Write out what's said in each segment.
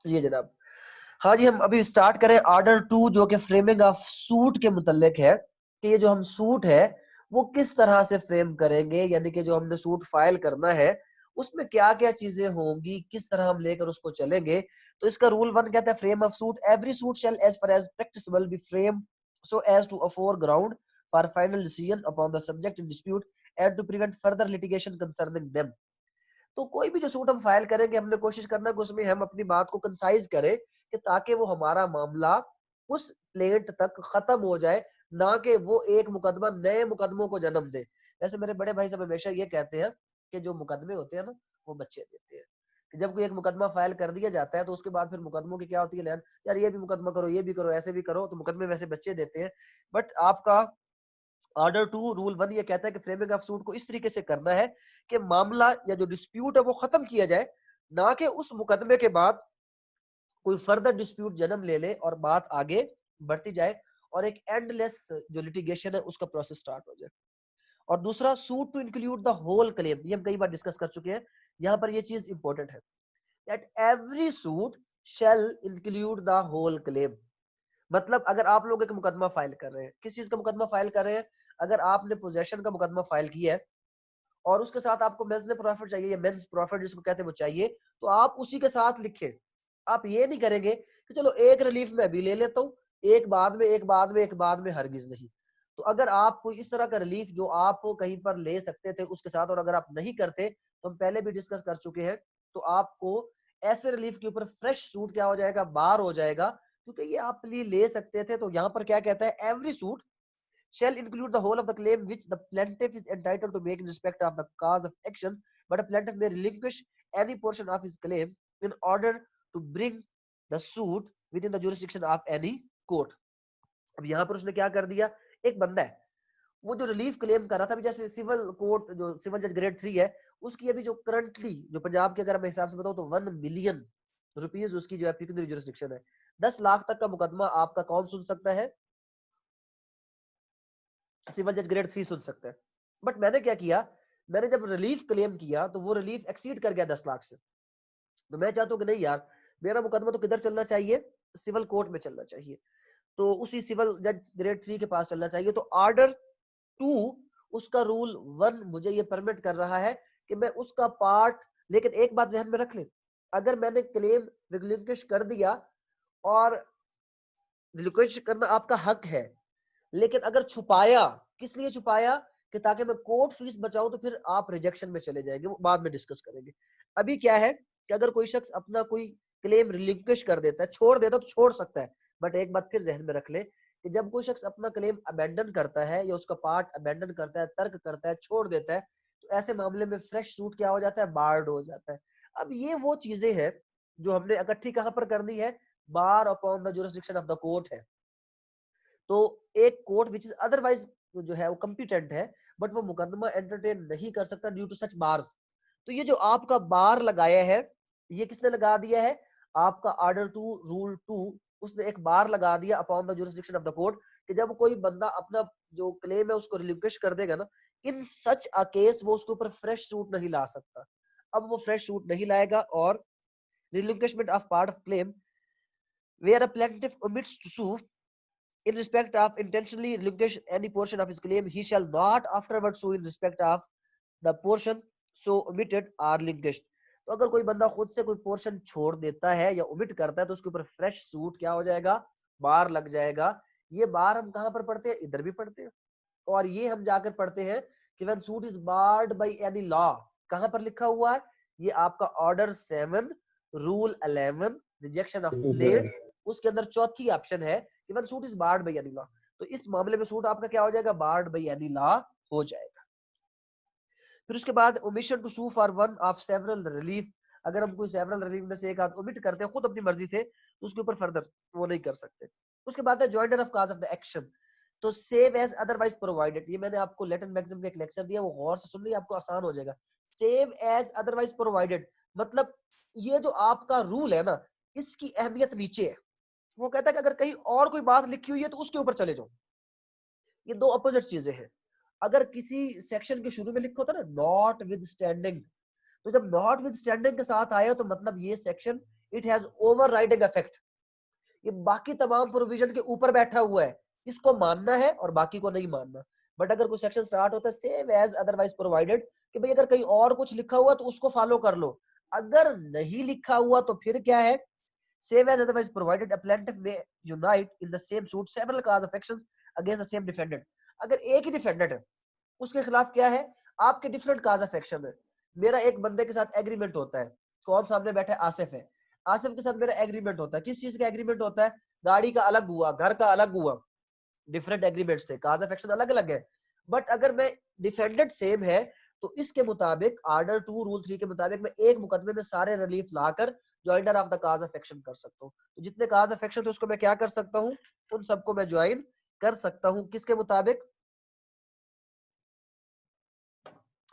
ये जनाब, हाँ जी, हम अभी स्टार्ट करें ऑर्डर 2 जो कि फ्रेमिंग ऑफ सूट के मुतल्लिक है कि ये जो हम सूट है वो किस तरह से फ्रेम करेंगे, यानी कि जो हमने सूट फाइल करना है उसमें क्या क्या चीजें होंगी, किस तरह हम लेकर उसको चलेंगे। तो इसका रूल 1 कहता है frame of suit, every suit shall as far as practicable be frame so as to afford ground for final decision upon the subject in dispute and to prevent further litigation concerning them. तो कोई भी जो suit हम file करेंगे हमने कोशिश करना है कि उसमें हम अपनी बात को कंसाइज करें कि ताकि वो हमारा मामला उस प्लेट तक खत्म हो जाए, ना कि वो एक मुकदमा नए मुकदमों को जन्म दे। जैसे मेरे बड़े भाई साहब हमेशा ये कहते हैं कि जो मुकदमे होते हैं ना वो बच्चे देते हैं, कि जब कोई एक मुकदमा फाइल कर दिया जाता है तो उसके बाद फिर मुकदमों की क्या होती है लैन, यार ये भी मुकदमा करो, ये भी करो, ऐसे भी करो, तो मुकदमे वैसे बच्चे देते हैं। बट आपका ऑर्डर 2 रूल 1 ये कहता है कि फ्रेमिंग ऑफ सूट को इस तरीके से करना है कि मामला या जो डिस्प्यूट है वो खत्म किया जाए, ना कि उस मुकदमे के बाद कोई फर्दर डिस्प्यूट जन्म ले ले और बात आगे बढ़ती जाए और एक एंडलेस जो लिटिगेशन है उसका प्रोसेस स्टार्ट हो जाए। और दूसरा, suit to include the whole claim, ये हम कई बार डिस्कस कर चुके हैं, यहाँ पर ये चीज इंपॉर्टेंट है that every suit shall include the whole claim. मतलब अगर आप लोग एक मुकदमा फाइल कर रहे हैं, किस चीज का मुकदमा फाइल कर रहे हैं, अगर आपने पोजेशन का मुकदमा फाइल किया है और उसके साथ आपको मेजर प्रॉफिट चाहिए या मेंस प्रॉफिट जिसको कहते हैं वो चाहिए, तो आप उसी के साथ लिखें। आप ये नहीं करेंगे कि चलो एक रिलीफ में अभी ले लेता हूँ, एक बाद में, एक बाद में, एक बाद में, हरगिज नहीं। तो अगर आप कोई इस तरह का रिलीफ जो आप कहीं पर ले सकते थे उसके साथ, और अगर आप नहीं करते तो हम पहले भी डिस्कस कर चुके हैं, तो आपको ऐसे रिलीफ के ऊपर फ्रेश सूट क्या हो जाएगा, बार हो जाएगा, क्योंकि ये आप ले सकते थे। तो यहाँ पर क्या कहता है, every suit shall include the whole of the claim which the plaintiff is entitled to make in respect of the cause of action, but a plaintiff may relinquish any portion of his claim in order to bring the suit within the jurisdiction of any court। अब यहाँ पर उसने क्या कर दिया, एक बंदा है वो जो रिलीफ क्लेम कर रहा था, अभी जैसे सिविल कोर्ट जो सिविल जज ग्रेड 3 है उसकी अभी जो करंटली जो पंजाब के अगर मैं हिसाब से बताऊं तो 1 मिलियन रुपीज उसकी जो है पिक्यूनरी जुरिस्डिक्शन है। 10 लाख तक का मुकदमा आपका कौन सुन सकता है, सिविल जज ग्रेड 3 सुन सकता है। बट मैंने क्या किया, मैंने जब रिलीफ क्लेम किया तो वो रिलीफ एक्सीड कर गया 10 लाख से। तो मैं चाहता हूँ कि नहीं यार, मेरा मुकदमा तो किधर चलना चाहिए, सिविल कोर्ट में चलना चाहिए, तो उसी सिविल जज ग्रेड 3 के पास चलना चाहिए। तो ऑर्डर 2 उसका रूल 1 मुझे ये परमिट कर रहा है कि मैं उसका पार्ट, लेकिन एक बात ध्यान में रख ले, अगर मैंने क्लेम रिलिंक्विश कर दिया, और रिलिंक्विश करना आपका हक है, लेकिन अगर छुपाया, किस लिए छुपाया, कि ताकि मैं कोर्ट फीस बचाऊं, तो फिर आप रिजेक्शन में चले जाएंगे, वो बाद में डिस्कस करेंगे। अभी क्या है कि अगर कोई शख्स अपना कोई क्लेम रिलिंक्विश कर देता है, छोड़ देता, तो छोड़ सकता है, बट एक बात फिर जहन में रख ले कि जब कोई शख्स अपना क्लेम अबेंडन करता है या उसका पार्ट अबेंडन करता है, तर्क करता है, छोड़ देता है, तो ऐसे मामले में फ्रेश सूट क्या हो जाता है, बार्ड हो जाता है। अब ये वो चीजें हैं जो हमने इकट्ठी कहां पर करनी है, bar upon the jurisdiction of the court है। तो एक कोर्ट विच इज अदरवाइज जो है वो कम्पिटेंट है, बट वो मुकदमा एंटरटेन नहीं कर सकता ड्यू टू सच बार्स। तो ये जो आपका बार लगाया है, ये किसने लगा दिया है, आपका ऑर्डर 2 रूल 2, उसने एक बार लगा दिया upon the jurisdiction of the court, कि जब कोई बंदा अपना जो क्लेम है उसको रिलिंक्विश कर देगा ना, इन सच अ केस वो उसके ऊपर फ्रेश सूट नहीं ला सकता। अब वो फ्रेश सूट नहीं लाएगा, और relinquishment of part of claim where a plaintiff omits to sue in respect of intentionally relinquish any portion of his claim, he shall not afterward sue in respect of the portion so omitted or linked। तो अगर कोई बंदा खुद से कोई portion छोड़ देता है या ओमिट करता है तो उसके ऊपर फ्रेश सूट क्या हो जाएगा, बार लग जाएगा। ये बार हम कहां पर पढ़ते हैं, इधर भी पढ़ते हैं, और ये हम जाकर पढ़ते हैं कि when suit is barred by any law, कहां पर लिखा हुआ है, ये आपका order 7 rule 11 rejection of the प्लेट, सर। उसके अंदर चौथी ऑप्शन है कि when suit is barred by any law। तो इस मामले में सूट आपका क्या हो जाएगा, barred by any law हो जाएगा। फिर उसके बाद omission to sue for one of several relief, अगर हम कोई सेवरल रिलीफ में से एक आध ओमिट करते हैं खुद अपनी मर्जी से, तो उसके ऊपर फर्दर वो नहीं कर सकते। उसके बाद है jointer of cause of the action, तो सेव एज अदरवाइज प्रोवाइडेड, ये मैंने आपको लेटिन मैक्सिम का एक लेक्चर दिया, वो गौर से सुन लीजिए, आपको आसान हो जाएगा। सेव एज अदरवाइज प्रोवाइडेड मतलब ये जो आपका रूल है ना, इसकी अहमियत नीचे है। वो कहता है कि अगर कहीं और कोई बात लिखी हुई है तो उसके ऊपर चले जाओ। ये दो अपोजिट चीजें हैं। अगर किसी सेक्शन के शुरू में लिखा होता है ना नॉट विद स्टैंडिंग, तो जब नॉट विद स्टैंडिंग के साथ आया तो मतलब ये section it has overriding effect. ये बाकी तमाम प्रोविजन के ऊपर बैठा हुआ है, इसको मानना है और बाकी को नहीं मानना। बट अगर कोई सेक्शन स्टार्ट होता है सेम एज अदरवाइज प्रोवाइडेड, कि भाई अगर कहीं और कुछ लिखा हुआ तो उसको फॉलो कर लो, अगर नहीं लिखा हुआ तो फिर क्या है, same as otherwise provided, a plaintiff may unite in the same suit several cause of actions against the same defendant। अगर एक ही डिफेंडेंट है उसके खिलाफ क्या है, आपके डिफरेंट काज ऑफ एक्शन है। मेरा एक बंदे के साथ एग्रीमेंट होता है, कौन सामने बैठा है, आसिफ है, आसिफ के साथ मेरा एग्रीमेंट होता है, किस चीज का एग्रीमेंट होता है, गाड़ी का अलग हुआ, घर का अलग हुआ, डिफरेंट एग्रीमेंट्स थे, काज ऑफ एक्शन अलग अलग है। बट अगर मैं डिफेंडेंट सेम है तो इसके मुताबिक आर्डर 2 रूल 3 के मुताबिक मैं एक मुकदमे में सारे relief locker joiner of the cause of action कर सकता हूँ। तो जितने काज ऑफ एक्शन थे उसको मैं क्या कर सकता हूँ, उन सबको मैं ज्वाइन कर सकता हूँ, किसके मुताबिक,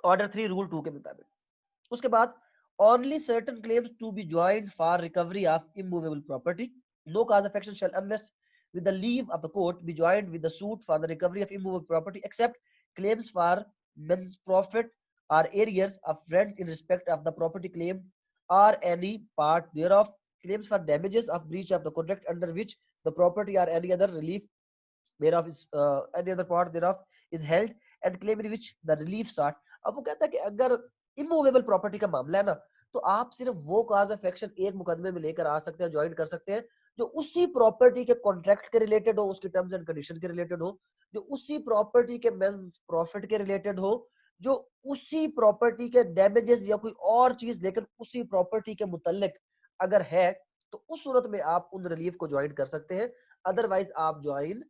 ऑर्डर 3 रूल 2 के मुताबिक। उसके बाद only certain claims to be joined for recovery of immovable property, no cause of action shall unless with the leave of the court be joined with the suit for the recovery of immovable property except claims for men's profit or arrears of rent in respect of the property claim or any part thereof, claims for damages of breach of the contract under which the property or any other relief thereof is any other part thereof is held and claim in which the relief sought। अब वो कहता है कि अगर immovable property का मामला है ना, तो आप सिर्फ वो काज ऑफ एक्शन एक मुकदमे में लेकर आ सकते हैं, ज्वाइन कर सकते हैं, जो उसी प्रॉपर्टी के कॉन्ट्रैक्ट के रिलेटेड हो, उसके टर्म्स एंड कंडीशन के रिलेटेड हो, जो उसी प्रॉपर्टी के मेंस प्रॉफिट के रिलेटेड हो, जो उसी प्रॉपर्टी के डैमेजेस या कोई और चीज लेकर उसी प्रॉपर्टी के मुतल्लिक अगर है, तो उस सूरत में आप उन रिलीफ को ज्वाइन कर सकते हैं, अदरवाइज आप ज्वाइन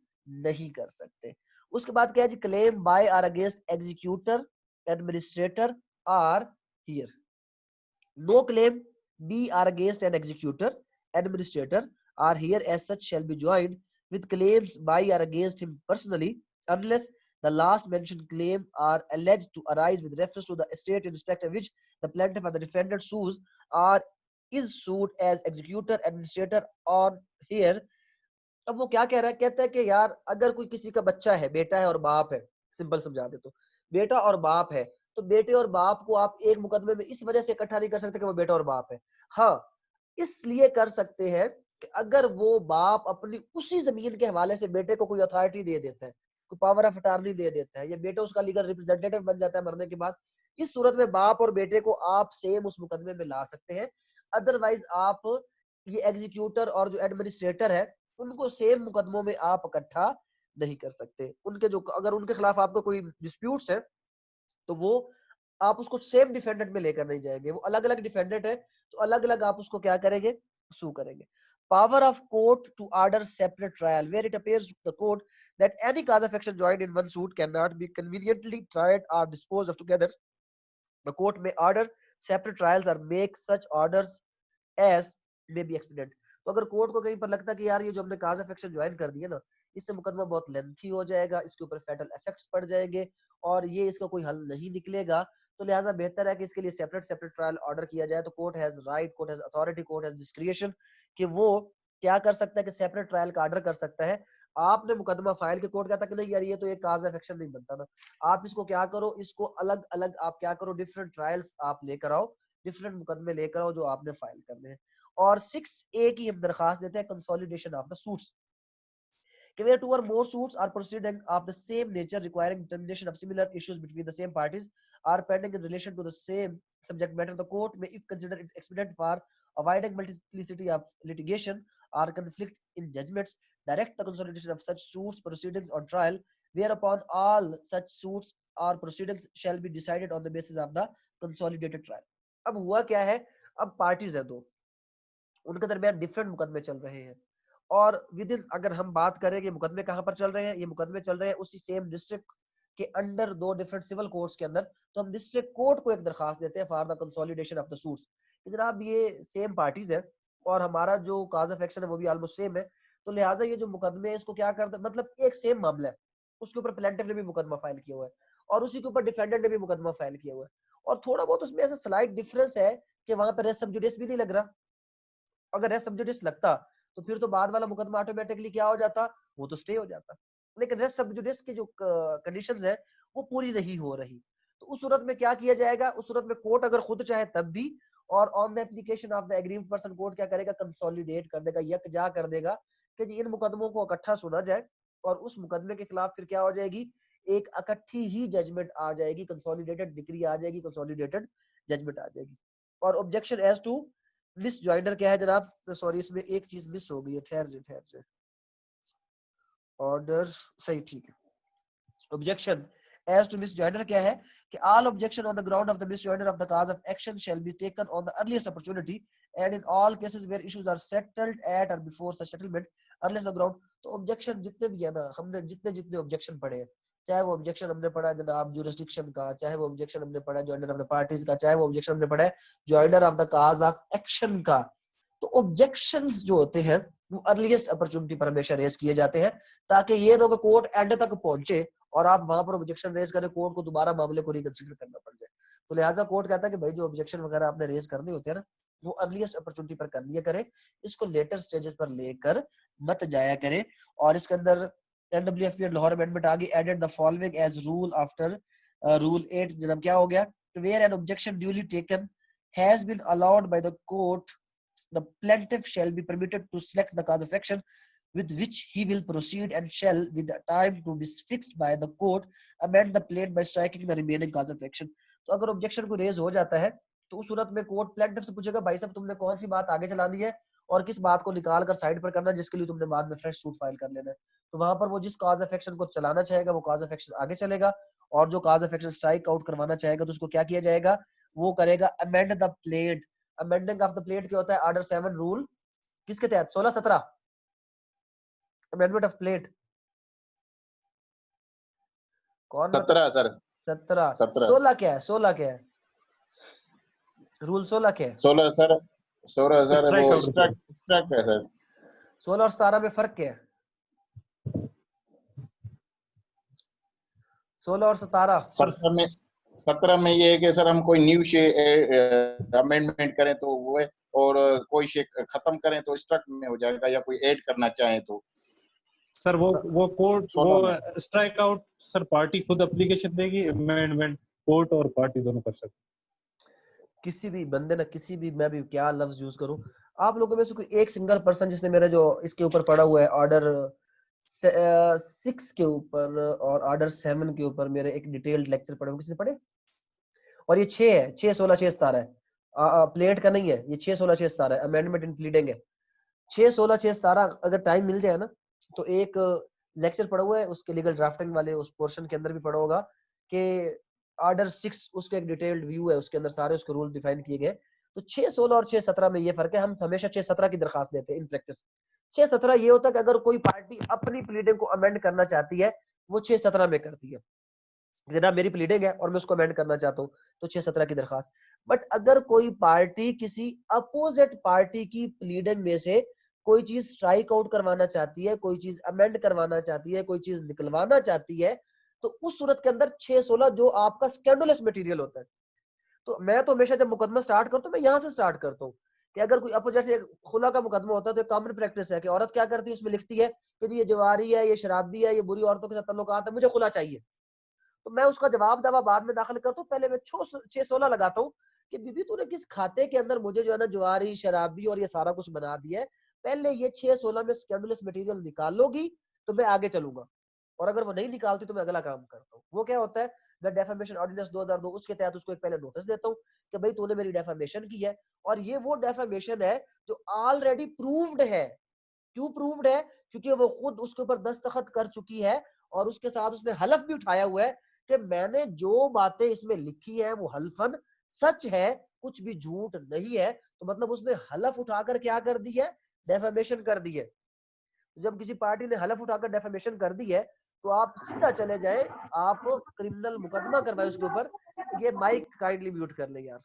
नहीं कर सकते। उसके बाद क्या है जी, claim by or against executor administrator or heir, no claim be or against an executor administrator are here as such shall be joined with claims by or against him personally unless the last mentioned claim are alleged to arise with reference to the estate in respect of which the plaintiff or the defendant sues or is sued as executor administrator on here। अब वो क्या कह रहा है, कहता है कि यार अगर कोई किसी का बच्चा है, बेटा है और बाप है, सिंपल समझा दे तो बेटा और बाप है, तो बेटे और बाप को आप एक मुकदमे में इस वजह से इकट्ठा नहीं कर सकते कि वो बेटा और बाप है। हाँ, इसलिए कर सकते हैं कि अगर वो बाप अपनी उसी जमीन के हवाले से बेटे को कोई अथॉरिटी दे देता है, कोई पावर ऑफ अटॉर्नी दे देता है, या बेटा उसका लीगल रिप्रेजेंटेटिव बन जाता है मरने के बाद, इस सूरत में बाप और बेटे को आप सेम उस मुकदमे में ला सकते हैं। अदरवाइज आप ये एग्जीक्यूटर और जो एडमिनिस्ट्रेटर है उनको सेम मुकदमों में आप इकट्ठा नहीं कर सकते। उनके जो अगर उनके खिलाफ आपको कोई डिस्प्यूट्स है तो वो आप उसको सेम डिफेंडेंट में लेकर नहीं जाएंगे, वो अलग अलग डिफेंडेंट है तो अलग अलग आप उसको क्या करेंगे, सू करेंगे। Power of court to order separate trial where it appears to the court that any cause of action joined in one suit cannot be conveniently tried or disposed of together, the court may order separate trials or make such orders as may be expedient। तो अगर court को कहीं पर लगता है कि यार ये जो हमने काज ऑफ एक्शन ज्वाइन कर दिया ना, इससे मुकदमा बहुत लेंथी हो जाएगा, इसके ऊपर फेटल इफेक्ट्स पड़ जाएंगे और ये इसका कोई हल नहीं निकलेगा, तो लिहाजा बेहतर है कि इसके लिए सेपरेट सेपरेट ट्रायल ऑर्डर किया जाए। तो court has right, court has authority, court has discretion कि वो क्या कर सकता है कि सेपरेट ट्रायल का ऑर्डर कर सकता है। आपने मुकदमा फाइल के कोर्ट कहता कि नहीं यार ये तो एक काज ऑफ एक्शन नहीं बनता ना, आप इसको क्या करो, इसको अलग अलग आप क्या करो, डिफरेंट ट्रायल्स आप लेकर आओ, डिफरेंट मुकदमे लेकर आओ जो आपने फाइल करने हैं। और 6A की हम दरखास्त देते हैं consolidation of the suits, where two or more suits are proceeding of the same nature requiring determination of similar issues between the same parties are pending in relation to the same subject matter, the court may, if consider it expedient for avoiding multiplicity of litigation or conflict in judgments, direct the consolidation of such suits proceedings on trial, whereupon all such suits or proceedings shall be decided on the basis of the consolidated trial। अब हुआ क्या है, अब parties है दो, उनके दरमियान different मुकदमे चल रहे हैं और विद इन अगर हम बात करें कि मुकदमे कहां पर चल रहे हैं, ये मुकदमे चल रहे हैं उसी सेम डिस्ट्रिक्ट के अंडर दो डिफरेंट सिविल कोर्ट्स के अंदर, तो हम डिस्ट्रिक्ट कोर्ट को एक दरखास्त देते हैं for the consolidation of the suits कि जनाब ये सेम पार्टीज है और हमारा जो काज ऑफ एक्शन है वो भी ऑलमोस्ट सेम है, तो लिहाजा ये जो मुकदमे है इसको क्या करते, मतलब एक सेम मामला है, उसके ऊपर प्लेंटिफ ने भी मुकदमा फाइल किया हुआ है और उसी के ऊपर डिफेंडेंट ने भी मुकदमा फाइल किया हुआ है, और थोड़ा बहुत उसमें ऐसा स्लाइट डिफरेंस है कि वहां पर रेस्ट सब जुडिस भी नहीं लग रहा। अगर रेस्ट सब जुडिस लगता तो फिर तो बाद वाला मुकदमा ऑटोमेटिकली क्या हो जाता, वो तो स्टे हो जाता, लेकिन रेस्ट सब जुडिस की जो कंडीशंस है वो पूरी नहीं हो रही। तो उस सूरत में क्या किया जाएगा, उस सूरत में कोर्ट अगर खुद चाहे तब भी, और on the application of the aggrieved person court क्या करेगा, कंसोलिडेट कर देगा, यकजा कर देगा कि जी इन मुकदमों को इकट्ठा सुना जाए और उस मुकदमे के खिलाफ फिर क्या हो जाएगी, एक इकट्ठी ही जजमेंट आ जाएगी, कंसोलिडेटेड डिक्री आ जाएगी, कंसोलिडेटेड जजमेंट आ जाएगी। और objection as to misjoinder क्या है जनाब, सॉरी इसमें एक चीज मिस हो गई है, ठहर से ऑर्डर सही ठीक है। Objection as to misjoinder क्या है कि all objection on the ground of the misjoinder of the cause of action shall be taken on the earliest opportunity and in all cases where issues are settled at or before such settlement unless the ground। तो objection जितने भी है ना, हमने जितने जितने objection पढ़े हैं, चाहे वो ऑब्जेक्शन हमने पढ़ा जनाब जुरिस्डिक्शन का, चाहे वो ऑब्जेक्शन हमने पढ़ा जॉइंडर ऑफ द पार्टीज का, चाहे वो ऑब्जेक्शन हमने पढ़ा joinder of the cause of action का, तो ऑब्जेक्शंस जो होते हैं वो अर्लीस्ट अपॉर्चुनिटी पर हमेशा रेज किए जाते हैं ताकि ये लोग कोर्ट एंड तक पहुंचे और आप वहां पर ऑब्जेक्शन रेज करें, कोर्ट को दोबारा मामले को रिकंसिडर करना पड़ जाए। तो लिहाजा कोर्ट कहता है कि भाई जो ऑब्जेक्शन वगैरह आपने रेज करने होते हैं ना, वो अर्लीस्ट अपॉर्चुनिटी पर कर लिया करें, इसको लेटर स्टेजेस पर लेकर मत जाया करें। और इसके अंदर एनडब्ल्यूएफपी एंड लाहौर अमेंडमेंट आ गई, added the following as rule after rule 8 जनाब क्या हो गया, where an objection duly taken has been allowed by the court the plaintiff shall be permitted to select the cause of action with which he will proceed and shall, with the time to be fixed by the court, amend the plaint by striking the remaining cause of action। तो अगर objection को raise हो जाता है तो उस सूरत में court plaintiff से पूछेगा भाई साहब तुमने कौन सी बात आगे चलानी है और किस बात को निकाल कर साइड पर करना है जिसके लिए तुमने बाद में फ्रेश सूट फाइल कर लेना है। तो वहां पर वो जिस कॉज ऑफ एक्शन को चलाना चाहेगा वो कॉज ऑफ एक्शन आगे चलेगा और जो cause of action strike out करवाना चाहेगा तो उसको क्या किया जाएगा, वो करेगा amend the plate. Amending of the plate क्या होता है, ऑर्डर 7 रूल किसके तहत, 16-17 अमेंडमेंट ऑफ प्लेट कौन बता, 17 सर, 17 17 16 क्या है, 16 क्या है, रूल 16 क्या है, 16 सर, 16 सर वो स्ट्राइक आउट स्ट्रक स्ट्रक है सर। 16 और 17 में फर्क क्या है, 16 और 17 17 में ये है कि सर हम कोई न्यू अमेंडमेंट करें तो वो है, और कोई शे खत्म करें तो स्ट्रक में हो जाएगा, या कोई ऐड करना चाहे तो सर वो कोर्ट 16 में। वो स्ट्राइक आउट सर पार्टी खुद एप्लीकेशन देगी, अमेंडमेंट कोर्ट और पार्टी दोनों कर सकते। किसी भी बंदे ना, किसी भी, मैं भी क्या लफ्ज यूज करूं, आप लोगों में से कोई एक सिंगल पर्सन जिसने मेरा जो इसके ऊपर पड़ा हुआ है ऑर्डर 6 के ऊपर और ऑर्डर 7 के ऊपर मेरे एक डिटेल्ड लेक्चर पढ़े हुए, किसने पढ़े? और ये 6 है, 6 16 6 17 है, प्लेट का नहीं है ये, 6 16 6 17 है, अमेंडमेंट इन प्लीडिंग है। 6 16 6 17 अगर टाइम मिल जाए ना तो एक लेक्चर पढ़ा हुआ है उसके लीगल ड्राफ्टिंग वाले उस पोर्शन के अंदर भी पढ़ा होगा कि ऑर्डर 6 उसका एक डिटेल्ड व्यू है, उसके अंदर सारे उसके रूल डिफाइन किए गए। तो 6 16 और 6 17 में ये फर्क है, हम हमेशा 6 17 की दरखास्त देते हैं इन प्रैक्टिस। 6 17 ये होता है कि अगर कोई पार्टी अपनी प्लीडिंग को अमेंड करना चाहती है वो 6 17 में करती है, जनाब मेरी प्लीडिंग है और मैं उसको अमेंड करना चाहता हूँ तो 6 17 की दरखास्त। बट अगर कोई पार्टी किसी अपोजिट पार्टी की प्लीडिंग में से कोई चीज स्ट्राइक आउट करवाना चाहती है, कोई चीज अमेंड करवाना चाहती है, कोई चीज निकलवाना चाहती है, तो उस सूरत के अंदर 6 16 जो आपका स्कैंडलस मटेरियल होता है। तो मैं तो हमेशा जब मुकदमा स्टार्ट करता हूँ मैं यहाँ से स्टार्ट करता हूँ कि अगर कोई अपोजिट से खुला का मुकदमा होता है तो कॉमन प्रैक्टिस है कि औरत क्या करती है उसमें लिखती है कि जी ये जवारी है, ये शराबी है, ये बुरी औरतों के साथ ताल्लुकात है, मुझे खुला चाहिए। तो मैं उसका जवाब दवा बाद में दाखिल करता हूँ, पहले मैं 6 16 लगाता हूँ कि बीबी तूने किस खाते के अंदर मुझे जो है ना जुआरी शराबी और ये सारा कुछ बना दिया है, पहले ये 6 16 में स्कैंडलस मटेरियल निकालोगी तो मैं आगे चलूंगा, और अगर वो नहीं निकालती तो मैं अगला काम करता हूँ। वो क्या होता है, मैं डेफामेशन ऑर्डिनेंस 2002 उसके तहत उसको एक पहले नोटिस देता हूँ कि भाई तूने मेरी डेफामेशन की है, और ये वो डेफामेशन है जो ऑलरेडी प्रूव्ड है। क्यों प्रूव्ड है? क्योंकि वो खुद उसके ऊपर दस्तखत कर चुकी है और उसके साथ उसने हलफ भी उठाया हुआ है कि मैंने जो बातें इसमें लिखी है वो हल्फन सच है, कुछ भी झूठ नहीं है। तो मतलब उसने हलफ उठाकर क्या कर दी है, डेफेमेशन कर दी है। तो जब किसी पार्टी ने हलफ उठाकर डेफेमेशन कर दी है तो आप सीधा चले जाए, आप क्रिमिनल मुकदमा करवाए उसके ऊपर। ये माइक काइंडली म्यूट कर ले यार।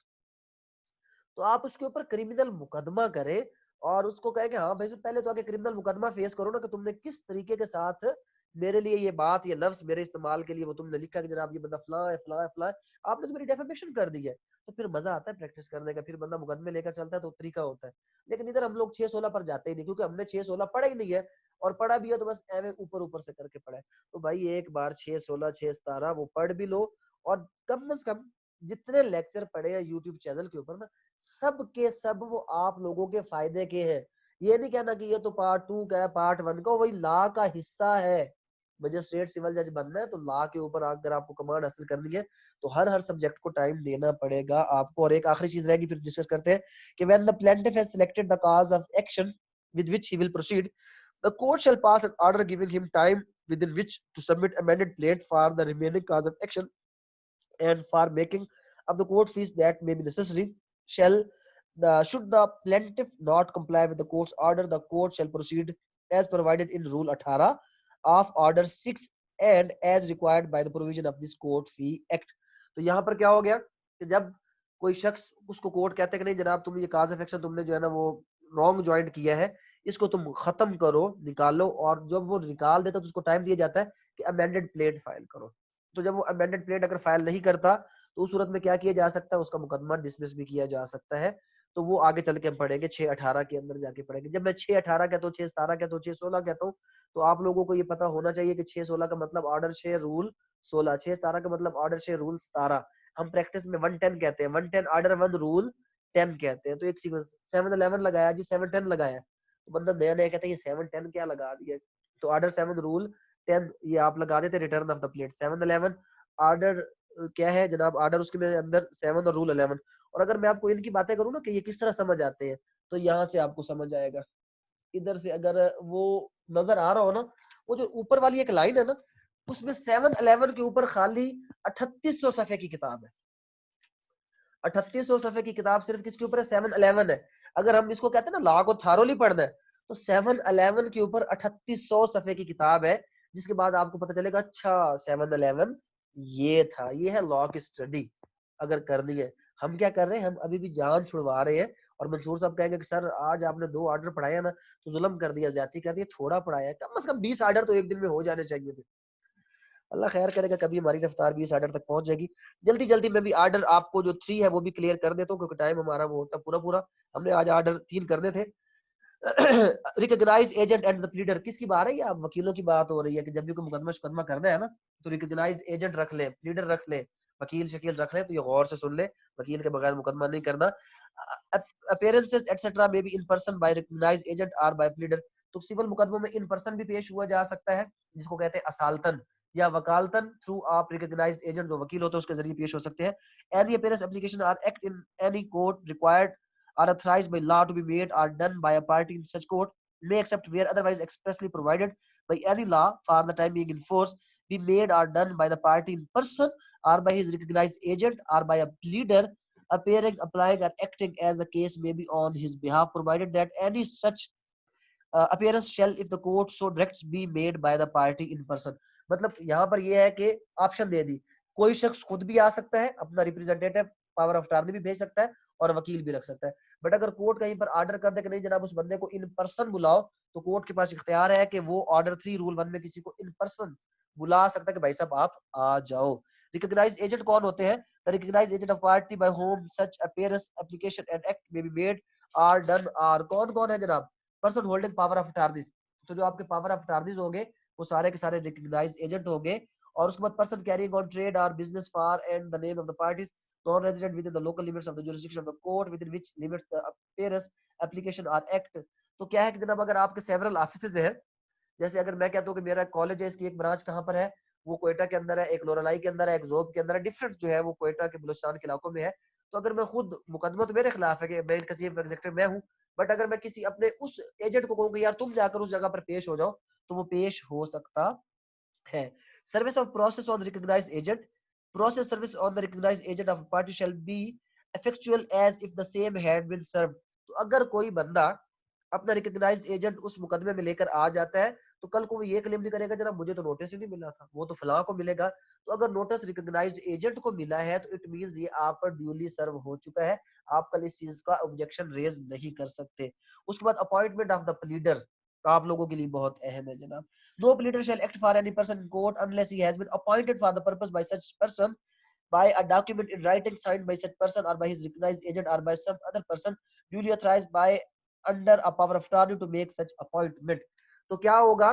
तो आप उसके ऊपर क्रिमिनल मुकदमा करें और उसको कहे कि हाँ भाई से पहले तो आगे क्रिमिनल मुकदमा फेस करो ना कि तुमने किस तरीके के साथ मेरे लिए ये बात, ये लफ्ज मेरे इस्तेमाल के लिए वो तुमने लिखा कि जनाब ये बंदा फलां है फलां है फलां है, आपने तो मेरी डेफेमेशन कर दी है। तो फिर मजा आता है प्रैक्टिस करने का, फिर बंदा मुकदमे लेकर चलता है तो तरीका होता है। लेकिन इधर हम लोग 6 16 पर जाते ही नहीं क्योंकि हमने 6 16 पढ़ा ही नहीं है, और पढ़ा भी है तो बस एवे ऊपर ऊपर से करके पढ़ा है। तो भाई एक बार 6 16 6 17 वो पढ़ भी लो, और कम से कम जितने लेक्चर पढ़े हैं यूट्यूब चैनल के ऊपर ना, सब के सब वो आप लोगों के फायदे के हैं। ये नहीं कहना कि ये तो पार्ट 2 का है, पार्ट 1 का, वही लॉ का हिस्सा है। मजिस्ट्रेट सिविल जज बनना है तो लॉ के ऊपर अगर आपको कमांड हासिल करनी है तो हर सब्जेक्ट को टाइम देना पड़ेगा आपको। और एक आखिरी चीज रहेगी, फिर डिस्कस करते हैं कि when the plaintiff has selected the cause of action with which he will proceed, the court shall pass an order giving him time within which to submit amended plaint for the remaining cause of action and for making of the court fees that may be necessary. Shall should the plaintiff not comply with the court's order, the court shall proceed as provided in Rule 18 of Order 6 and as required by the provision of this Court Fee Act. तो यहाँ पर क्या हो गया कि जब कोई शख्स, उसको कोर्ट कहते हैं कि नहीं जनाब तुम ये काज ऑफ एक्शन तुमने जो है ना वो रॉन्ग ज्वाइंट किया है, इसको तुम खत्म करो, निकालो, और जब वो निकाल देता तो उसको टाइम दिया जाता है कि अमेंडेड प्लेट फाइल करो। तो जब वो अमेंडेड प्लेट अगर फाइल नहीं करता तो उस सूरत में क्या किया जा सकता है, उसका मुकदमा डिसमिस भी किया जा सकता है। तो वो आगे चल के हम पढ़ेंगे 618 के अंदर जाके पढ़ेंगे। जब मैं 618 कहता हूँ, 617 कहता हूँ, 616 कहता हूँ, तो आप लोगों को ये पता होना चाहिए कि 616 का मतलब ऑर्डर 6 रूल 16, 617 का मतलब ऑर्डर 6 रूल 17। हम प्रैक्टिस में 110 कहते हैं, 110 ऑर्डर 1 रूल 10 कहते हैं। तो एक सीक्वेंस 711 लगाया जी, 710 लगाया, तो बंदा नया नया कहता है ये 710 क्या लगा दिया, तो ऑर्डर 7 रूल 10 ये आप लगा देते, return of the plate 711 order क्या है जनाब, ऑर्डर उसके में अंदर 7 और रूल 11। और अगर मैं आपको इनकी बातें करूँ ना कि ये किस तरह समझ आते हैं, तो यहाँ से आपको समझ आएगा। इधर से अगर वो नजर आ रहा हो ना, वो जो ऊपर वाली एक लाइन है ना, उसमें 711 के ऊपर खाली 3800 सफे की किताब है। 3800 सफे की किताब सिर्फ किसके ऊपर है, 711 है। अगर हम इसको कहते हैं ना लॉ को थारोली पढ़ना है, तो 711 के ऊपर 3800 सफे की किताब है, जिसके बाद आपको पता चलेगा अच्छा 711 ये था। ये है लॉ की स्टडी अगर करनी है। हम क्या कर रहे हैं, हम अभी भी जान छुड़वा रहे हैं। और मंसूर साहब कहेंगे कि सर आज आपने 2 ऑर्डर पढ़ाया ना तो जुल्म कर दिया, ज्यादती कर दी, थोड़ा पढ़ाया, कम से कम 20 ऑर्डर तो एक दिन में हो जाने चाहिए थे। अल्लाह खैर करेगा, कभी हमारी रफ्तार 20 ऑर्डर तक पहुंच जाएगी। जल्दी जल्दी मैं भी ऑर्डर आपको जो 3 है वो भी क्लियर कर देता हूँ, क्योंकि टाइम हमारा वो होता पूरा पूरा। हमने आज ऑर्डर 3 करने थे। Recognise agent and the pleader, किसकी बात है, या वकीलों की बात हो रही है कि जब भी कोई मुकदमा करना है ना तो रिकॉग्नाइज एजेंट रख ले, प्लीडर रख ले, वकील शकील रख ले, तो ये गौर से सुन ले, वकील के बगैर मुकदमा नहीं करना। Appearances etcetera may be in person by recognise agent or by pleader, तो सिविल मुकदमों में इन पर्सन भी पेश हुआ जा सकता है, जिसको कहते हैं असालतन, या वकालतन थ्रू आप रिकॉग्नाइज्ड एजेंट जो वकील होते हैं उसके जरिए पेश हो सकते हैं। Any appearance application or act in any court required are authorized by law to be made are done by a party in such court may except where otherwise expressly provided by any law for the time being in force be made are done by the party in person or by his recognized agent or by a pleader appearing, applying or acting as the case may be on his behalf, provided that any such appearance shall if the court so directs be made by the party in person। मतलब यहाँ पर ये है कि option दे दी, कोई शख्स खुद भी आ सकता है, अपना रिप्रेजेंटेटिव पावर ऑफ अटॉर्नी भी भेज सकता है और वकील भी रख सकता है। बट अगर कोर्ट कहीं पर ऑर्डर कर दे कि नहीं जनाब उस बंदे को इन पर्सन बुलाओ, तो कोर्ट के पास इख्तियार है कि वो ऑर्डर 3 रूल 1 में किसी को इन पर्सन बुला सकता है कि भाई साहब आप आ जाओ। रिकॉग्नाइज्ड एजेंट कौन होते हैं, the recognised agent of party by whom such appearance application and act may be made or done are, कौन कौन है जनाब, person holding power of attorneys. तो जो आपके पावर ऑफ अटॉर्नीज होंगे वो सारे के सारे रिकॉग्नाइज्ड एजेंट होंगे। और उसके बाद पर्सन कैरिंग ऑन ट्रेड और business for and the name of the parties non resident within the local limits of the jurisdiction of the court within which limits the appearance application or act। तो क्या है कि जनाब अगर आपके several offices है, जैसे अगर मैं कहता हूँ कि मेरा कॉलेज है, इसकी एक ब्रांच कहाँ पर है, वो कोयटा के अंदर है, एक लोरालाई के अंदर है, एक जोब के अंदर है, डिफरेंट जो है वो कोयटा के बलूचिस्तान के इलाकों में है। तो अगर मैं खुद, मुकदमा तो मेरे खिलाफ है कि मैं इनका चीफ एग्जीक्यूटिव मैं हूँ, बट अगर मैं किसी अपने उस एजेंट को कहूँ कि यार तुम जाकर उस जगह पर पेश हो जाओ, तो वो पेश हो सकता है। Service of process on recognised agent, process service on the recognized agent of a party shall be effectual as if the same had been served। तो अगर कोई बंदा अपना रिकॉग्नाइज्ड एजेंट उस मुकदमे में लेकर आ जाता है, तो कल को वो ये क्लेम नहीं करेगा जनाब मुझे तो नोटिस ही नहीं मिला था, वो तो फलां को मिलेगा। तो अगर नोटिस रिकॉग्नाइज्ड एजेंट को मिला है तो इट मींस ये आप पर ड्यूली सर्व हो चुका है, आप कल इस चीज का ऑब्जेक्शन रेज नहीं कर सकते। उसके बाद अपॉइंटमेंट ऑफ द प्लीडर आप लोगों के लिए बहुत अहम है जनाब। No pleader shall act for any person in court unless he has been appointed for the purpose by such person by a document in writing signed by such person or by his recognized agent or by some other person duly authorized by under a power of attorney to make such appointment। तो क्या होगा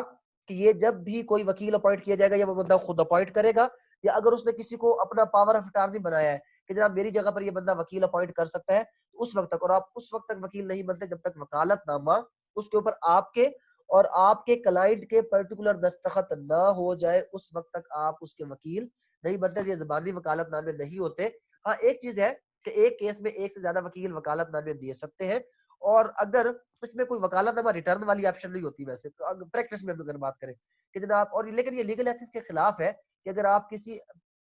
कि ये जब भी कोई वकील appoint किया जाएगा या वो बंदा खुद अपॉइंट करेगा, या अगर उसने किसी को अपना पावर ऑफ अटॉर्नी बनाया है कि जनाब मेरी जगह पर ये बंदा वकील अपॉइंट कर सकता है, उस वक्त तक, और आप उस वक्त तक वकील नहीं बनते जब तक वकालतनामा उसके ऊपर आपके और आपके क्लाइंट के पर्टिकुलर दस्तखत ना हो जाए, उस वक्त तक आप उसके वकील नहीं बनते। ये ज़बानी वकालतनामे नहीं होते। हाँ, एक चीज है कि एक केस में एक से ज्यादा वकील वकालतनामे दे सकते हैं, और अगर इसमें कोई वकालतनामा रिटर्न वाली ऑप्शन नहीं होती वैसे तो, प्रैक्टिस में अगर बात करें कि जनाब, और लेकिन ये लीगल एथिक्स के खिलाफ है कि अगर आप किसी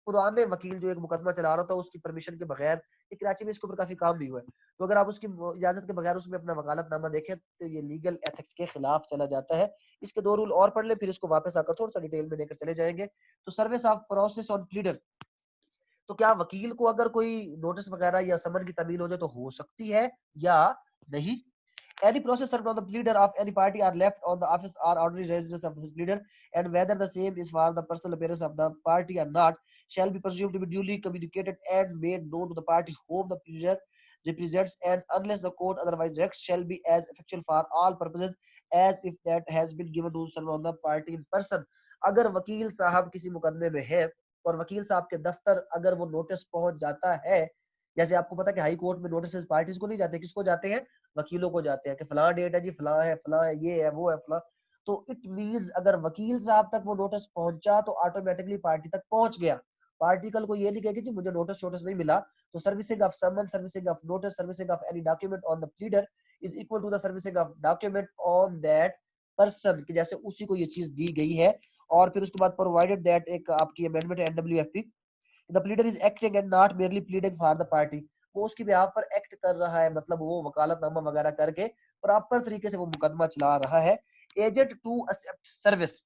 पुराने वकील जो एक मुकदमा चला रहा था उसकी परमिशन के बगैर, ये कराची में इसके ऊपर काफी काम भी हुआ है, तो अगर आप उसकी इजाजत के बगैर उसमें अपना वकालतनामा देखें तो ये लीगल एथिक्स के खिलाफ चला जाता है। इसके 2 रूल और पढ़ लें, फिर इसको वापस आकर थोड़ा सा डिटेल में लेकर चले जाएंगे। तो service of process on pleader, तो क्या वकील को अगर कोई नोटिस वगैरह या समन की तमील हो जाए तो हो सकती है या नहीं? Any process served on the pleader of any party are left on the office or ordinary residence of the pleader, and whether the same is for the personal appearance of the party or not, shall be presumed to be duly communicated and made known to the party whom the pleader represents, and unless the court otherwise directs, shall be as effectual for all purposes as if that has been given to serve on the party in person. अगर वकील साहब किसी मुकदमे में है और वकील साहब के दफ्तर अगर वो नोटिस पहुंच जाता है, जैसे आपको पता है कि हाई कोर्ट में नोटिस पार्टीज को नहीं जाते, किसको जाते हैं? वकीलों को जाते हैं कि फलां डेट है जी, फलां है, ये है, वो है, फलां। तो इट मींस अगर वकील साहब तक वो नोटिस पहुंचा तो ऑटोमेटिकली पार्टी तक पहुंच गया। पार्टी कल को ये नहीं कहेगी जी मुझे नोटिस नहीं मिला। तो servicing of summon, servicing of notice, servicing of any document on the pleader is equal to the servicing of document on that person, कि जैसे उसी को ये चीज दी गई है। और फिर उसके बाद प्रोवाइडेड दैट, एक आपकी अमेंडमेंट है NWFP, the pleader is acting and not merely pleading for the party, वो उसकी बिहाफ पर एक्ट कर रहा है, मतलब वो वकालतनामा वगैरह करके प्रॉपर तरीके से वो मुकदमा चला रहा है। Agent to accept service,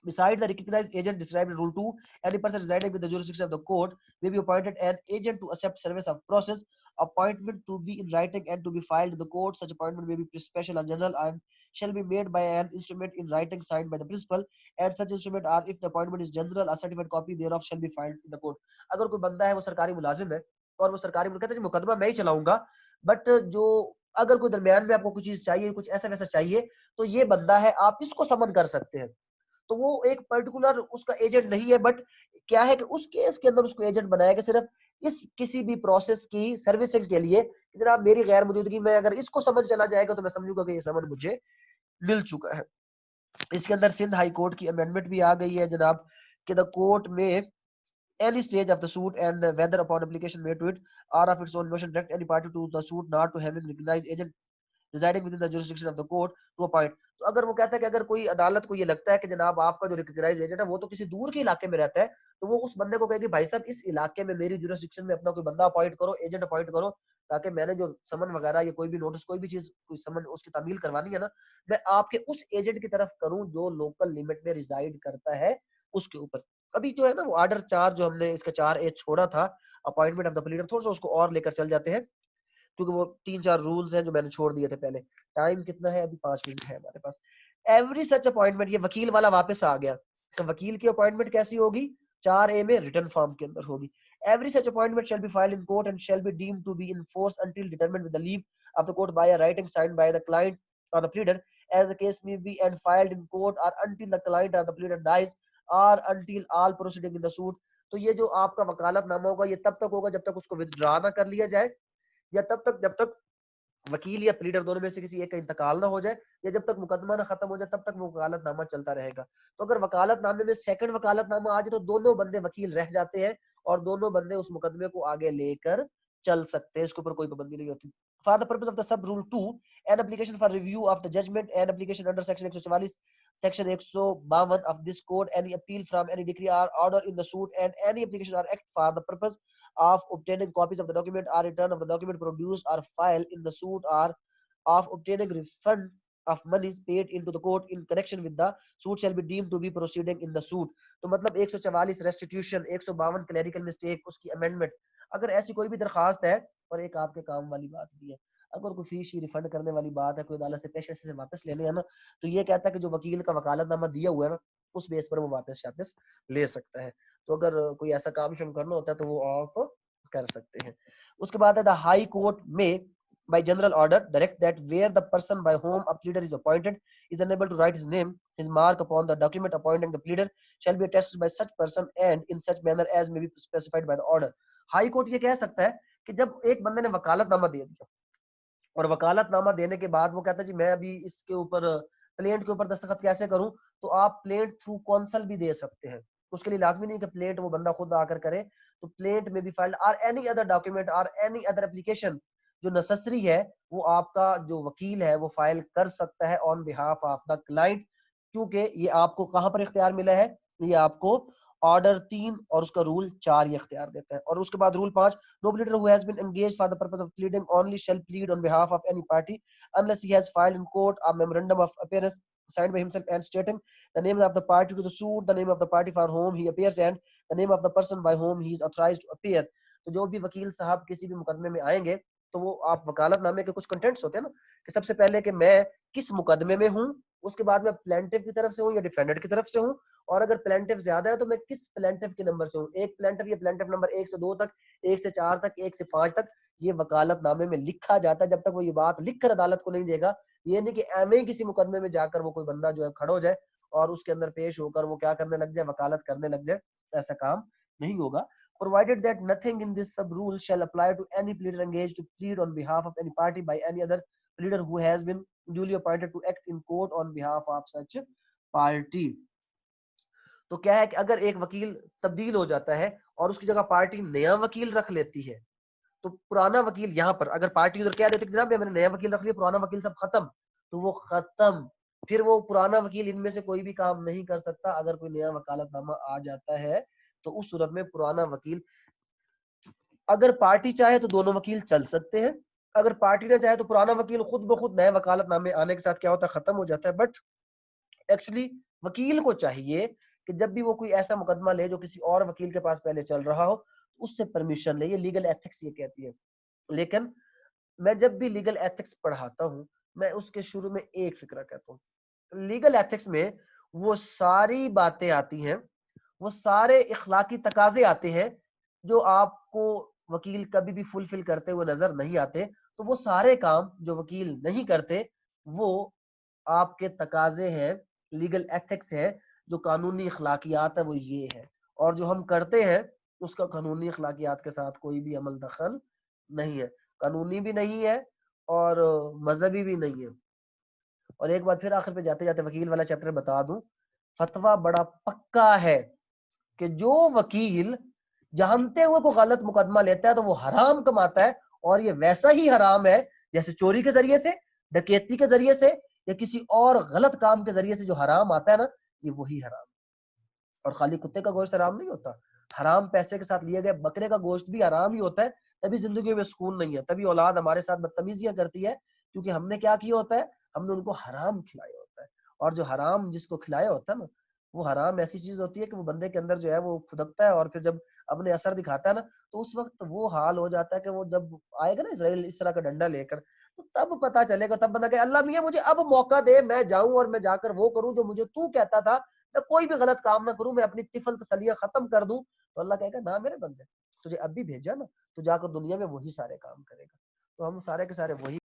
beside the recognized agent described in Rule 2, any person residing with the jurisdiction of the court may be appointed an agent to accept service of process. Appointment to be in writing and to be filed in the court. Such appointment may be special or general and shall be made by an instrument in writing signed by the principal. And such instrument are, if the appointment is general, a certified copy thereof shall be filed in the court. अगर कोई बंदा है वो सरकारी मुलाजिम है और वो सरकारी कहता है मुकदमा मैं ही चलाऊंगा, बट जो अगर कोई दरमियान में आपको कुछ चीज चाहिए, कुछ ऐसा वैसा चाहिए, तो ये बंदा है, आप इसको समन कर सकते हैं। तो वो एक पर्टिकुलर उसका एजेंट नहीं है, बट क्या है कि उस केस के अंदर उसको एजेंट बनाया कि सिर्फ इस किसी भी प्रोसेस की सर्विसिंग के लिए जनाब मेरी गैर मौजूदगी में अगर इसको समन चला जाएगा तो मैं समझूंगा कि ये समन मुझे मिल चुका है। इसके अंदर सिंध हाई कोर्ट की अमेंडमेंट भी आ गई है जनाब कि द कोर्ट में any stage of the suit and whether upon application made to it or of its own motion direct any party to the suit not to having recognized agent residing within the jurisdiction of the court to appoint। तो अगर वो कहता है कि अगर कोई अदालत को ये लगता है कि जनाब आपका जो रिकॉग्नाइज एजेंट है वो तो किसी दूर के इलाके में रहता है, तो वो उस बंदे को कहेगी भाई साहब इस इलाके में मेरी जुरिस्डिक्शन में अपना कोई बंदा अपॉइंट करो, एजेंट अपॉइंट करो, ताकि मैंने जो समन वगैरह या कोई भी नोटिस कोई भी चीज कोई समन उसकी तामील करवानी है ना, मैं आपके उस एजेंट की तरफ करूं जो लोकल लिमिट में रिजाइड करता है उसके ऊपर। अभी जो है ना वो ऑर्डर 4 जो हमने इसका 4A छोड़ा था, अपॉइंटमेंट ऑफ द प्लीडर, थोड़ा सा उसको और लेकर चल जाते हैं क्योंकि वो 3-4 रूल्स हैं जो मैंने छोड़ दिए थे पहले। टाइम कितना है? अभी 5 मिनट है हमारे पास। एवरी सच अपॉइंटमेंट, ये वकील वाला वापस आ गया। तो वकील की अपॉइंटमेंट कैसी होगी? 4A में रिटर्न फॉर्म के अंदर होगी। Every such appointment shall be filed in court and shall be deemed to be in force until determined with the leave of the court by a writing signed by the client or the pleader as the case may be and filed in court or until the client or the pleader dies or until all proceeding in the suit। तो ये जो आपका वकालतनामा होगा ये तब तक होगा जब तक उसको विथड्रॉ ना कर लिया जाए, या तब तक जब तक वकील या प्लीडर दोनों में से किसी एक का इंतकाल ना हो जाए, या जब तक मुकदमा ना खत्म हो जाए तब तक वो वकालतनामा चलता रहेगा। तो अगर वकालतनामे में सेकंड वकालतनामा आ जाए तो दोनों बंदे वकील रह जाते हैं और दोनों बंदे उस मुकदमे को आगे लेकर चल सकते हैं, इसके ऊपर कोई पाबंदी नहीं होती। For the purpose of the sub rule 2 an application for review of the judgment an application under section 144 section 152 of this code, any appeal from any decree or order in the suit and any application or act for the purpose of obtaining copies of the document or return of the document produced or file in the suit or of obtaining refund of monies paid into the court in connection with the suit shall be deemed to be proceeding in the suit। तो मतलब 144 restitution, 152 clerical mistake, उसकी amendment, अगर ऐसी कोई भी दरखास्त है, और एक आपके काम वाली बात भी है, अगर कोई फीस ही रिफंड करने वाली बात है, कोई अदालत से पेश से वापस लेने है ना, तो ये कहता है कि जो वकील का वकालतनामा दिया हुआ है ना उस बेस पर वो वापस ले सकता है। तो अगर कोई ऐसा काम शुरू करना होता है तो वो आप कर सकते हैं। उसके बाद है द हाई कोर्ट में by general order direct that where the person by whom a pleader is appointed is unable to write his name, his mark upon the document appointing the pleader shall be attested by such person and in such manner as may be specified by the order। High court ये कह सकता है कि जब एक बंदे ने वकालतनामा दे दिया और वकालतनामा देने के बाद वो कहता है जी मैं अभी इसके ऊपर प्लेंट के ऊपर दस्तखत कैसे करूं, तो आप प्लेंट थ्रू कौंसल भी दे सकते हैं। उसके लिए लाजमी नहीं कि प्लेंट वो बंदा खुद आकर करे, तो प्लेंट में भी filed or any other document or any other application जो नेसेसरी है वो आपका जो वकील है वो फाइल कर सकता है on behalf of the client, क्योंकि ये आपको कहां पर इख्तियार मिला है, ये आपको ऑर्डर 3 और उसका रूल 4 ये इख्तियार देता है। और उसके बाद rule 5, no pleader who has been engaged for the purpose of pleading only shall plead on behalf of any party unless he has filed in court a memorandum of appearance signed by himself and stating the name of the party to the suit, the name of the party for whom he appears and the name of the person by whom he is authorized to appear। तो जो भी वकील साहब किसी भी मुकदमे में आएंगे तो वो आप वकालतनामे के कुछ कंटेंट्स होते हैं ना, कि सबसे पहले कि मैं किस मुकदमे में हूँ, उसके बाद मैं प्लेंटिफ की तरफ से हूँ या डिफेंडेंट की तरफ से हूँ, और अगर प्लेंटिफ ज्यादा है तो मैं किस प्लेंटिफ के नंबर से हूँ, एक प्लेंटिफ या प्लेंटिफ नंबर 1 से 2 तक, 1 से 4 तक, 1 से 5 तक, ये वकालतनामे में लिखा जाता है। जब तक वो ये बात लिखकर अदालत को नहीं देगा, ये नहीं कि एवं ही किसी मुकदमे में जाकर वो कोई बंदा जो है खड़ा हो जाए और उसके अंदर पेश होकर वो क्या करने लग जाए, वकालत करने लग जाए, ऐसा काम नहीं होगा। Provided that nothing in this sub rule shall apply to any pleader engaged to plead on behalf of any party by any other pleader who has been duly appointed to act in court on behalf of such party। तो क्या है कि अगर एक वकील तब्दील हो जाता है और उसकी जगह पार्टी नया वकील रख लेती है, तो पुराना वकील यहाँ पर अगर पार्टी उधर कह देती है जनाब मैंने नया वकील रख लिया, पुराना वकील सब खत्म, तो वो खत्म, फिर वो पुराना वकील इनमें से कोई भी काम नहीं कर सकता। अगर कोई नया वकालतनामा आ जाता है तो उस सूरत में पुराना वकील, अगर पार्टी चाहे तो दोनों वकील चल सकते हैं, अगर पार्टी ना चाहे तो पुराना वकील खुद ब खुद नए वकालतनामे आने के साथ क्या होता है, खत्म हो जाता है। बट एक्चुअली वकील को चाहिए कि जब भी वो कोई ऐसा मुकदमा ले जो किसी और वकील के पास पहले चल रहा हो, उससे परमिशन ले, ये लीगल एथिक्स ये कहती है। लेकिन मैं जब भी लीगल एथिक्स पढ़ाता हूं, मैं उसके शुरू में एक फिक्रा कहता हूं। लीगल एथिक्स में वो सारी बातें आती हैं, वो सारे इखलाकी तकाजे आते हैं जो आपको वकील कभी भी फुलफिल करते हुए नजर नहीं आते। तो वो सारे काम जो वकील नहीं करते वो आपके तकाजे हैं, लीगल एथिक्स है, जो कानूनी इखलाकियात है वो ये है। और जो हम करते हैं उसका कानूनी इखलाकियात के साथ कोई भी अमल दखल नहीं है, कानूनी भी नहीं है और मजहबी भी नहीं है। और एक बात फिर आखिर पे जाते जाते वकील वाला चैप्टर बता दूं, फतवा बड़ा पक्का है कि जो वकील जानते हुए को गलत मुकदमा लेता है तो वो हराम कमाता है, और ये वैसा ही हराम है जैसे चोरी के जरिए से, डकैती के जरिए से या किसी और गलत काम के जरिए से जो हराम आता है ना, ये वही हराम। और खाली कुत्ते का गोश्त हराम नहीं होता, हराम पैसे के साथ लिया गया बकरे का गोश्त भी हराम ही होता है। तभी जिंदगी में सुकून नहीं है, तभी औलाद हमारे साथ बदतमीजियां करती है, क्योंकि हमने क्या किया होता है, हमने उनको हराम खिलाया होता है। और जो हराम जिसको खिलाया होता है ना, वो हराम ऐसी चीज होती है कि वो बंदे के अंदर जो है वो फुदकता है, और फिर जब अपने असर दिखाता है ना, तो उस वक्त वो हाल हो जाता है कि वो जब आएगा ना इसराइल इस तरह का डंडा लेकर, तो तब पता चलेगा, तब बंदा कहे अल्लाह मियां मुझे अब मौका दे, मैं जाऊं और मैं जाकर वो करूं जो मुझे तू कहता था, मैं कोई भी गलत काम ना करूं, मैं अपनी तिफल तसलियां खत्म कर दूं। तो अल्लाह कहेगा ना मेरे बंदे, तुझे अब भी भेजा ना, तो जाकर दुनिया में वही सारे काम करेगा। तो हम सारे के सारे वही